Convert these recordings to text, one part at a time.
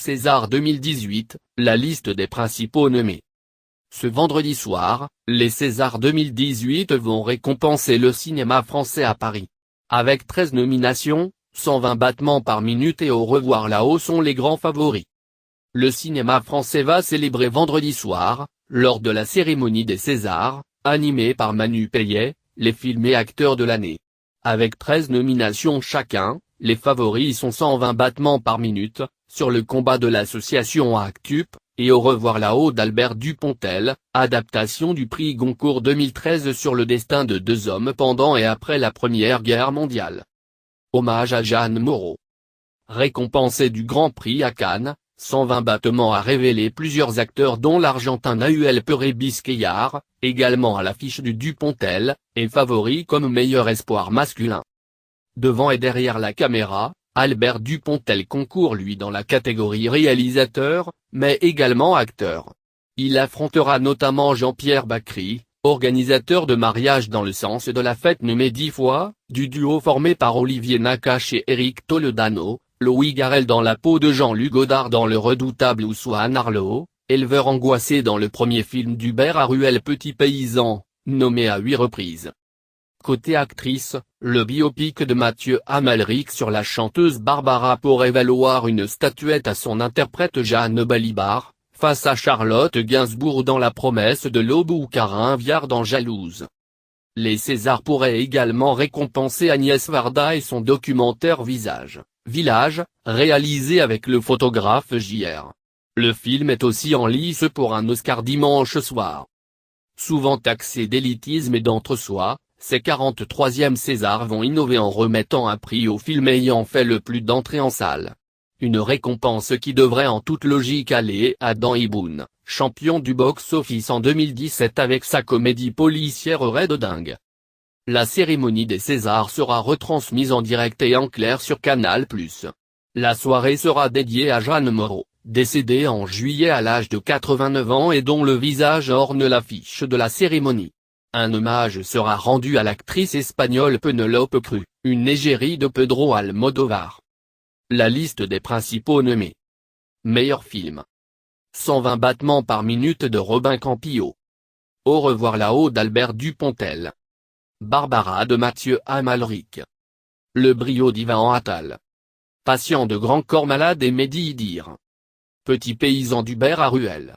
César 2018, la liste des principaux nommés. Ce vendredi soir, les Césars 2018 vont récompenser le cinéma français à Paris. Avec 13 nominations, 120 battements par minute et Au revoir là-haut sont les grands favoris. Le cinéma français va célébrer vendredi soir, lors de la cérémonie des Césars, animée par Manu Payet, les films et acteurs de l'année. Avec 13 nominations chacun, les favoris sont 120 battements par minute, Sur le combat de l'association Actup, et Au revoir là-haut d'Albert Dupontel, adaptation du prix Goncourt 2013 sur le destin de deux hommes pendant et après la Première Guerre mondiale. Hommage à Jeanne Moreau. Récompensé du Grand Prix à Cannes, 120 battements a révélé plusieurs acteurs dont l'Argentin Nahuel Perez Biscayar, également à l'affiche du Dupontel, est favori comme meilleur espoir masculin. Devant et derrière la caméra, Albert Dupontel concourt lui dans la catégorie réalisateur, mais également acteur. Il affrontera notamment Jean-Pierre Bacri, organisateur de mariage dans Le sens de la fête nommé 10 fois, du duo formé par Olivier Nakache et Éric Toledano, Louis Garrel dans la peau de Jean-Luc Godard dans Le redoutable ou Swan Arlo, éleveur angoissé dans le premier film d'Hubert Haruel Petit paysan, nommé à 8 reprises. Côté actrice, le biopic de Mathieu Amalric sur la chanteuse Barbara pourrait valoir une statuette à son interprète Jeanne Balibar, face à Charlotte Gainsbourg dans La promesse de l'aube ou Carin Viard dans Jalouse. Les Césars pourraient également récompenser Agnès Varda et son documentaire Village, réalisé avec le photographe J.R. Le film est aussi en lice pour un Oscar dimanche soir. Souvent taxé d'élitisme et d'entre-soi, ces 43e Césars vont innover en remettant un prix au film ayant fait le plus d'entrées en salle. Une récompense qui devrait en toute logique aller à Dan Iboun, champion du box-office en 2017 avec sa comédie policière Raid Dingue. La cérémonie des Césars sera retransmise en direct et en clair sur Canal+. La soirée sera dédiée à Jeanne Moreau, décédée en juillet à l'âge de 89 ans et dont le visage orne l'affiche de la cérémonie. Un hommage sera rendu à l'actrice espagnole Penélope Cruz, une égérie de Pedro Almodóvar. La liste des principaux nommés. Meilleur film. 120 battements par minute de Robin Campillo. Au revoir là-haut d'Albert Dupontel. Barbara de Mathieu Amalric. Le brio d'Ivan Attal. Patient de Grand Corps Malade et Mehdi Idir. Petit paysan d'Hubert Haruel.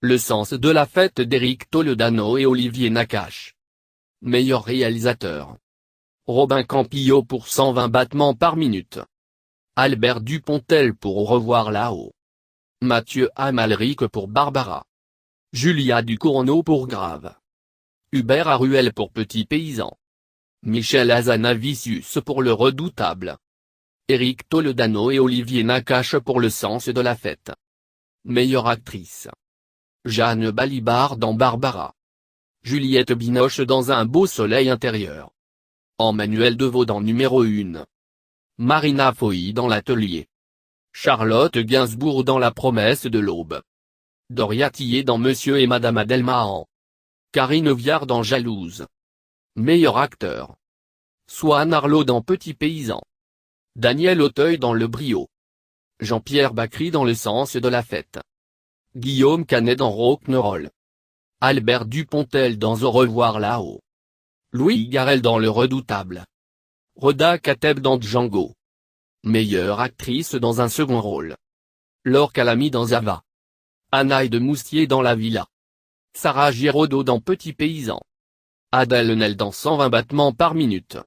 Le sens de la fête d'Éric Toledano et Olivier Nakache. Meilleur réalisateur. Robin Campillo pour 120 battements par minute. Albert Dupontel pour Au revoir là-haut. Mathieu Amalric pour Barbara. Julia Ducournau pour Grave. Hubert Haruel pour Petit paysan. Michel Hazanavicius pour Le redoutable. Éric Toledano et Olivier Nakache pour Le sens de la fête. Meilleure actrice. Jeanne Balibar dans Barbara. Juliette Binoche dans Un beau soleil intérieur. Emmanuel Deveau dans Numéro 1. Marina Foï dans L'atelier. Charlotte Gainsbourg dans La promesse de l'aube. Doria Tillet dans Monsieur et Madame Adelmahan. Karine Viard dans Jalouse. Meilleur acteur. Swan Arlo dans Petit paysan. Daniel Auteuil dans Le brio. Jean-Pierre Bacri dans Le sens de la fête. Guillaume Canet dans Rock'n'Roll. Albert Dupontel dans Au revoir là-haut. Louis Garrel dans Le redoutable. Rhoda Kateb dans Django. Meilleure actrice dans un second rôle. Laure Calamy dans Ava. Anaïs de Moustier dans La villa. Sarah Giraudot dans Petit paysan. Adèle Haenel dans 120 battements par minute.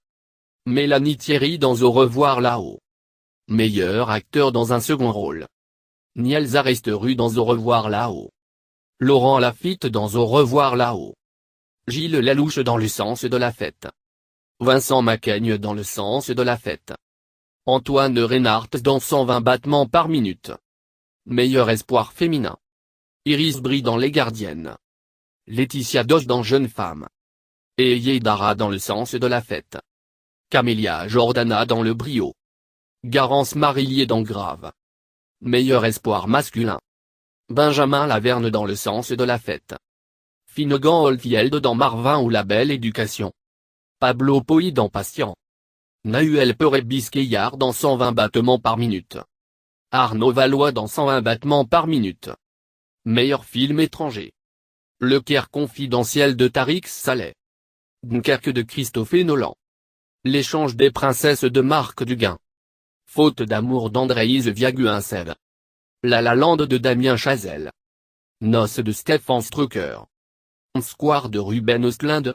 Mélanie Thierry dans Au revoir là-haut. Meilleur acteur dans un second rôle. Niels Aresterue dans Au revoir là-haut. Laurent Lafitte dans Au revoir là-haut. Gilles Lelouch dans Le sens de la fête. Vincent Macaigne dans Le sens de la fête. Antoine Reinhardt dans 120 battements par minute. Meilleur espoir féminin. Iris Brie dans Les gardiennes. Laetitia Doche dans Jeune femme. Et Yedara dans Le sens de la fête. Camélia Jordana dans Le brio. Garance Marillier dans Grave. Meilleur espoir masculin. Benjamin Laverne dans Le sens de la fête. Finnegan Oldfield dans Marvin ou La belle éducation. Pablo Poy dans Patient. Nahuel Perez Biscayar dans 120 battements par minute. Arnaud Valois dans 120 battements par minute. Meilleur film étranger. Le Caire confidentiel de Tariq Saleh. Dunkerque de Christophe Nolan. L'échange des princesses de Marc Duguin. Faute d'amour d'Andréise Viaguin-Sève. La La Land de Damien Chazelle. Noces de Stefan Strucker. Square de Ruben Östlund.